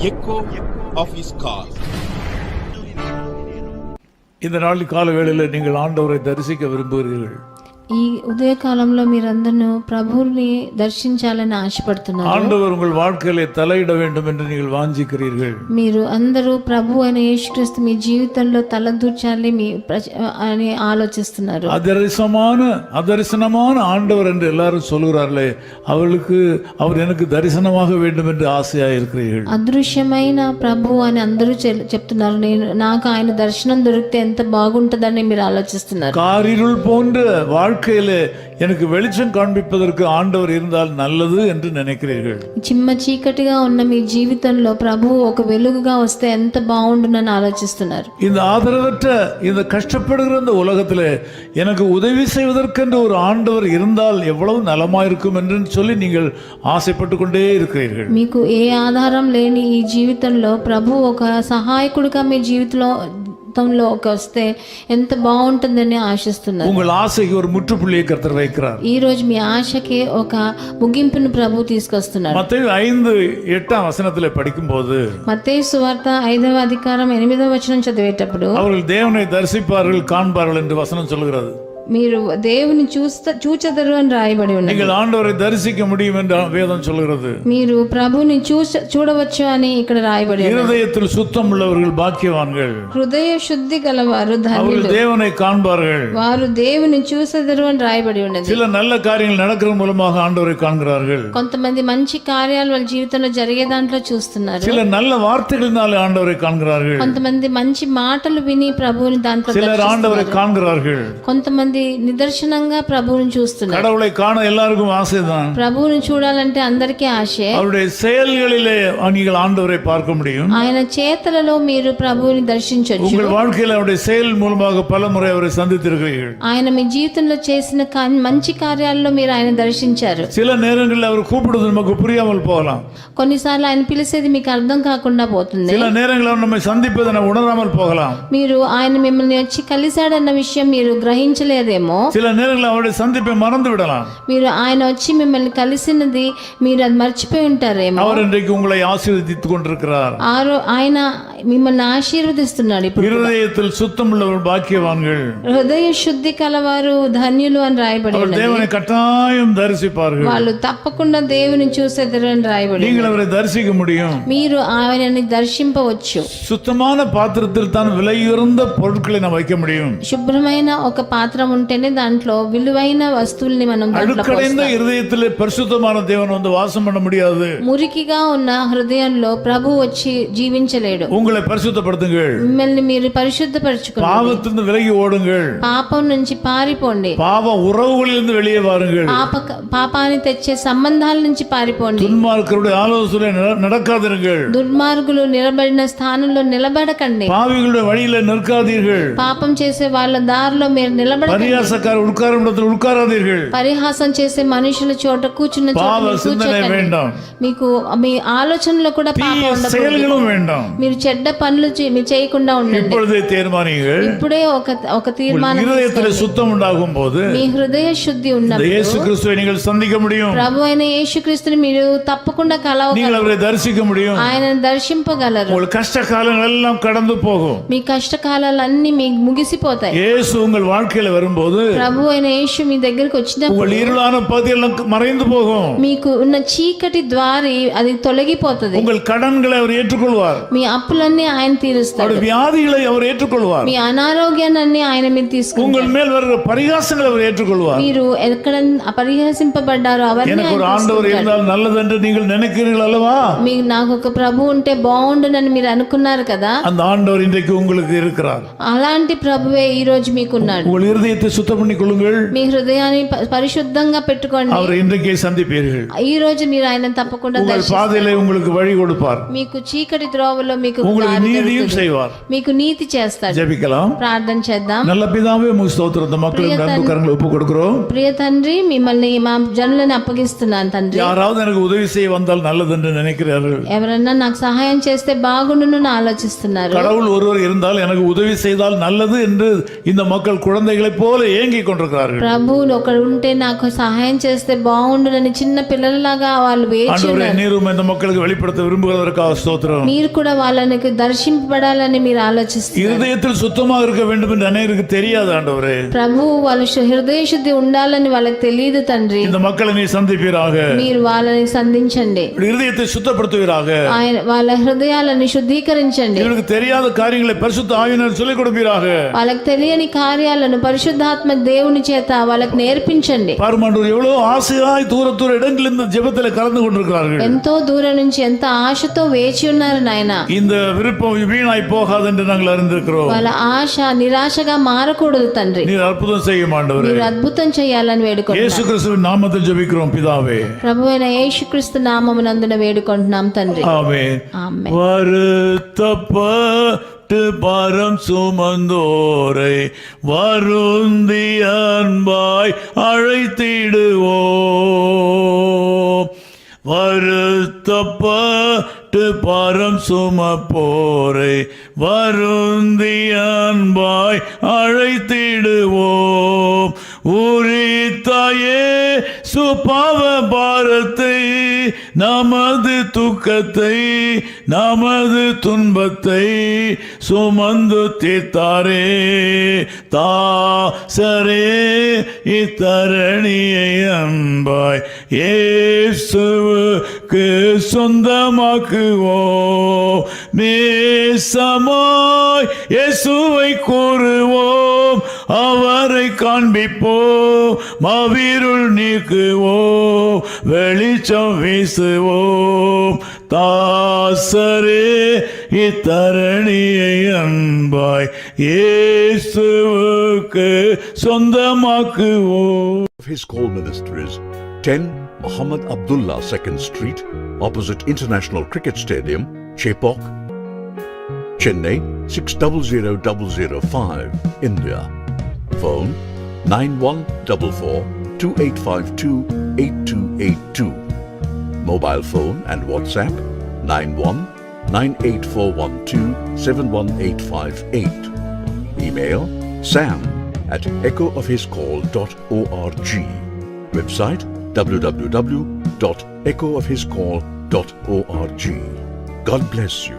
echo of his call. இந்த நாளில் கால வேளையில் நீங்கள் ஆண்டவரை தரிசிக்க விரும்புகிறீர்கள். ఈ ఉదయకాలంలో మీరందరూ ప్రభువుని దర్శించాలని ఆశపడుతున్నారు. ஆண்டவர் உங்கள் வாழ்க்கையிலே தலையிட வேண்டும் என்று நீங்கள் வாஞ்சிக்கிறீர்கள். మీరు అందరూ ప్రభు అయిన యేసుక్రీస్తు మీ జీవితంలో తలదూర్చాలి అని ఆలోచిస్తున్నారు. அதரிசனமான ஆண்டவர் என்று எல்லாரும் சொல்கிறார்களே, அவர் எனக்கு தரிசனமாக வேண்டும் என்று ஆசையாக இருக்கிறீர்கள். అదృశ్యమైన ప్రభు అని అందరూ చెప్తున్నారు. నాకు ఆయన దర్శనం దొరికితే ఎంత బాగుంటుందని మీరు ఆలోచిస్తున్నారు. காரிருள் போன்ற வாழ்க்கையில எனக்கு வெளிச்சம் காண்பிப்பதற்கு ஆண்டவர் இருந்தால் நல்லது என்று நினைக்கிறீர்கள். చిమ్మ చీకటిగా ఉన్న మీ జీవితంలో ప్రభు ఒక వెలుగుగా వస్తే ఎంత బాగుండునని ఆలోచిస్తున్నారు. இந்த ஆதரவற்ற இந்த கஷ்டப்படுகிற இந்த உலகத்திலே எனக்கு உதவி செய்வதற்கென்று ஒரு ஆண்டவர் இருந்தால் எவ்வளவு நலமாயிருக்கும் என்று சொல்லி நீங்கள் ஆசைப்பட்டு கொண்டே இருக்கிறீர்கள். మీకు ఏ ఆధారం లేని ఈ జీవితంలో ప్రభు ఒక సహాయకుడిగా మీ జీవితంలో వస్తే ఎంత బాగుంటుందని ఆశిస్తున్నారు. உங்கள் ஆசைக்கு ஒரு முற்றுப்புள்ளியை கர்த்தர் வைக்கிறார். ఈ రోజు మీ ఆశకి ఒక ముగింపును ప్రభు తీసుకొస్తున్నారు. மத்தேயு 5:8 படிக்கும்போது మత్తయి సువార్త 5వ అధ్యాయం 8వ వచనం చదివేటప్పుడు அவர்கள் தேவனை தரிசிப்பார்கள் காண்பார்கள் என்று வசனம் சொல்கிறது. మీరు దేవుని చూచెదరు అని రాయబడి ఉన్నది. நீங்கள் ఆండవரை దర్శిக்க முடியும் என்று வேதம் சொல்கிறது. మీరు ప్రభుని చూడవచ్చు అని ఇక్కడ రాయబడి ఉన్నది. இருதயத்தில் சுத்தம் உள்ளவர்கள் பாக்கியவான்கள். హృదయ శుద్ధి గలవారు ధన్యులు. அவர்கள் தேவனை காண்பார்கள். వారు దేవుని చూచెదరు అని రాయబడి ఉన్నది. சில நல்ல காரியங்கள் நடக்கிற மூலமாக ஆண்டவரை காண்கிறார்கள். కొంతమంది మంచి కార్యాలు వాళ్ళ జీవితంలో జరిగే దాంట్లో చూస్తున్నారు. சில நல்ல வார்த்தைகளினாலே ஆண்டவரை காண்கிறார்கள். కొంతమంది మంచి మాటలు విని ప్రభువుని దాంట్లో சிலர் ஆண்டவரை காண்கிறார்கள். కొంతమంది నిదర్శనంగా ప్రభువుని చూస్తున్నారు. கடவுளை காண எல்லாருக்கும் ஆசைதான். ప్రభువుని చూడాలంటే అందరికీ ఆశే. அவருடைய செயல்களிலே நீங்கள் ஆண்டவரை பார்க்க முடியும். ఆయన చేతలలో మీరు ప్రభువుని దర్శించొచ్చు. உங்கள் வாழ்க்கையில் அவருடைய செயல் மூலமாக பலமுறை அவரை சந்தித்திருக்கிறீர்கள். ఆయన మీ జీవితంలో చేసిన మంచి కార్యాల్లో మీరు ఆయన దర్శించారు. சில நேரங்களில் அவர் கூப்பிடுவது நமக்கு புரியாமல் போகலாம். కొన్నిసార్లు ఆయన పిలిచేది మీకు అర్థం కాకుండా పోతుంది. சில நேரங்களில் அவர் நம்மை சந்திப்பதை நாம் உணராமல் போகலாம். మీరు ఆయన మిమ్మల్ని వచ్చి కలిశాడన్న విషయం మీరు గ్రహించలేదేమో. சில நேரங்களில் அவருடைய சந்திப்பை மறந்து விடலாம். మీరు ఆయన వచ్చి మిమ్మల్ని కలిసినది మీరు అది మర్చిపోయి ఉంటారేమో. அவர் இன்றைக்கு உங்களை ஆசீర్వదిத்துக் கொண்டிருக்கிறார். ఆయన మిమ్మల్ని ఆశీర్వదిస్తున్నాడు. ఇప్పుడు இருதயத்தில் சுத்தம் உள்ளவர் பாக்கியவான்கள். హృదయ శుద్ధి కలవారు ధన్యులు అని రాయబడి ఉన్నది. தேவனை கட்டாயம் தரிசிப்பார்கள். వాళ్ళు తప్పకుండా దేవుని చూసేదరు అని రాయబడి. நீங்கள் அவரை தரிசிக்க முடியும். మీరు ఆయనని దర్శింపవచ్చు. சுத்தமான பாத்திரத்தில் தான் விலையுயர்ந்த பொருட்களை நாம் வைக்க முடியும். శుభ్రమైన ఒక పాత్ర ఉంటేనే దాంట్లో విలువైన వస్తువుల్ని మనం అழுக்கடைந்த இருதயத்திலே பரிசுத்தமான தேவன் வந்து வாசம் பண்ண முடியாது. మురికిగా ఉన్న హృదయంలో ప్రభు వచ్చి జీవించలేడు. உங்களை பரிசுத்தப்படுத்துங்கள். మిమ్మల్ని మీరు పరిశుద్ధపరచుకోండి. பாவத்திலிருந்து விலகி ஓடுங்கள். పాపం నుంచి పారిపోండి. பாவ உறவுகளிலிருந்து வெளியே வாருங்கள். పాపాన్ని తెచ్చే సంబంధాల నుంచి పారిపోండి. துன்மார்க்கருடைய ஆலோசனை நடக்காதீர்கள். దుర్మార్గులు నిలబడిన స్థానంలో నిలబడకండి. பாவிகளுடைய வழியில நிற்காதீர்கள். పాపం చేసే వాళ్ళ దారిలో మీరు నిలబడకండి. பரியாசக்காரர் உட்காரும் இடத்தில் உட்காராதீர்கள். పరిహాసం చేసే మనుషుల చోట కూర్చున్న చోట வேண்டாம். మీకు మీ ఆలోచనలో కూడా పాపం ఉండకూడదు. మీరు చెడ్డ పనులు మీరు చేయకుండా ఉండండి. இப்பொழுதே தீர்மானியுங்கள். ఇప్పుడే ఒక తీర్మానం இதயத்தில் சுத்தம் உண்டாகும் போது మీ హృదయ శుద్ధి ఉన్నప్పుడు இயேசு கிறிஸ்துவை நீங்கள் சந்திக்க முடியும். ప్రభు అయిన యేసుక్రీస్తుని మీరు తప్పకుండా కలవగలరు. நீங்கள் அவரை தரிசிக்க முடியும். ఆయనను దర్శింపగలరు. உங்கள் கஷ்ட காலங்கள் எல்லாம் கடந்து போகும். మీ కష్టకాలాలన్నీ మీకు ముగిసిపోతాయి. இயேசு உங்கள் வாழ்க்கையில வரும்போது ప్రభు అయిన యేసు మీ దగ్గరికి వచ్చినప్పుడు உங்கள் இருளான பகுதியெல்லாம் மறைந்து போகும். మీకు ఉన్న చీకటి ద్వారి అది తొలగిపోతుంది. உங்கள் கடன்களை அவர் ஏற்றுக்கொள்வார். మీ అప్పులన్నీ ఆయన తీరుస్తాడు. வியாதிகளை அவர் ஏற்றுக்கொள்வார். మీ అనారోగ్యాన్ని ఆయన మీరు తీసుకుంటారు. உங்கள் மேல் வருகிற பரிகாசங்களை அவர் ஏற்றுக்கொள்வார். మీరు ఎక్కడ పరిహసింపబడ్డారో అవన్నీ எனக்கு ஒரு ஆண்டவர் இருந்தால் நல்லது என்று நீங்கள் நினைக்கிறீர்கள் அல்லவா? మీకు నాకు ఒక ప్రభు ఉంటే బాగుండునని మీరు అనుకున్నారు కదా. அந்த ஆண்டவர் இன்றைக்கு உங்களுக்கு இருக்கிறார். అలాంటి ప్రభువే ఈ రోజు మీకున్నాడు. உங்கள் இருதயத்தை சுத்தம் பண்ணிக் கொள்ளுங்கள். మీ హృదయాన్ని పరిశుద్ధంగా పెట్టుకోండి. அவரை இன்றைக்கே சந்திப்பீர்கள். ఈ రోజు మీరు ఆయన తప్పకుండా உங்கள் பாதையிலே உங்களுக்கு வழி கொடுப்பார். మీకు చీకటి త్రోవలో మీకు உங்களுக்கு దారి நீதியும் దొరుకుతుంది. செய்வார். మీకు నీతి చేస్తాడు. ஜெபிக்கலாம். ప్రార్థన చేద్దాం. நல்ல பிதாவே, உமக்கு ஸ்தோத்திரம். இந்த மக்களுக்கு நன்கு கரங்களை ஒப்பு கொடுக்கிறோம். ప్రియ తండ్రి, మిమ్మల్ని మా జనులను అప్పగిస్తున్నాను తండ్రి. யாராவது எனக்கு உதவி செய்ய வந்தால் நல்லது என்று நினைக்கிறார்கள். ఎవరన్నా నాకు సహాయం చేస్తే బాగుండును ఆలోచిస్తున్నారు. கடவுள் ஒருவர் இருந்தால் எனக்கு உதவி செய்தால் நல்லது என்று இந்த மக்கள் குழந்தைகளைப் போல ஏங்கிக் கொண்டிருக்கிறார்கள். ప్రభువులు ఒకడు ఉంటే నాకు సహాయం చేస్తే బాగుండునని చిన్న పిల్లలలాగా వాళ్ళు వేచి ஆண்டவரே, ఉన్నారు. நீரும் இந்த மக்களுக்கு வெளிப்படுத்த விரும்புகிறதற்காக ஸ்தோத்திரம். మీరు కూడా వాళ్ళకి దర్శింపబడాలని మీరు ఆలోచిస్తున్నారు. இருதயத்தில் சுத்தமாக இருக்க வேண்டும் என்று அநேகருக்கு தெரியாது ஆண்டவரே. ప్రభు వాళ్ళ హృదయ శుద్ధి ఉండాలని వాళ్ళకి తెలియదు తండ్రి. இந்த மக்களை நீ சந்திப்பீராக. మీరు వాళ్ళని సంధించండి. இருதயத்தை சுத்தப்படுத்துவீராக. ఆయన వాళ్ళ హృదయాలను శుద్ధీకరించండి. இவருக்கு தெரியாத காரியங்களை பரிசுத்த ஆவியானவர் சொல்லிக் கொடுப்பீராக. వాళ్ళకి తెలియని కార్యాలను పరిశుద్ధాత్మ దేవుని చేత వాళ్ళకి నేర్పించండి. பாருமாண்டவர், எவ்வளவு ஆசையாய் தூர இடங்களில் இந்த ஜெபத்தில் கலந்து கொண்டிருக்கிறார்கள். ఎంతో దూరం నుంచి ఎంత ఆశతో వేచి ఉన్నారు నాయన. இந்த விருப்பம் வீணாய் போகாது என்று நாங்கள் அறிந்திருக்கிறோம். వాళ్ళ ఆశ నిరాశగా మారకూడదు తండ్రి. நீர் அற்புதம் செய்யும் ஆண்டவரே. మీరు అద్భుతం చేయాలని వేడుకుంటున్నాం. இயேசு கிறிஸ்துவின் நாமத்தில் ஜெபிக்கிறோம் பிதாவே. ప్రభువైన యేసుక్రీస్తు నామమునందున వేడుకుంటున్నాం తండ్రి. ஆமென். ఆమేన్. வருத்தப்பட்டு பாரம் சுமந்தோரை வருந்தி அன்பாய் அழைத்திடுவோம். வருத்தப்பட்டு பாரம் சுமப்போரை வருந்தி அன்பாய் அழைத்திடுவோம். உரித்தாயே சுபாவ பாரத்தை, நமது துக்கத்தை, நமது துன்பத்தை சுமந்து தீர்த்தாரே. தாசரே, இத்தரணியை அன்பாய் இயேசுவுக்கு சொந்தமாக்குவோம். நேசமாய் இயேசுவை கூறுவோம், அவரை காண்பிப்போம், மாவீருள் நீக்குவோம், வெளிச்சம் வீசுவோம். தாசரே, இத்தரணியை அன்பாய் இயேசுவுக்கு சொந்தமாக்குவோம். His call ministries 10 Muhammad Abdullah 2nd Street, opposite International Cricket Stadium, Chepauk, Chennai 600005, India. Phone 914428528282. Mobile phone and WhatsApp 919841271858. Email sam@echoofhiscall.org. Website www.echoofhiscall.org. God bless you.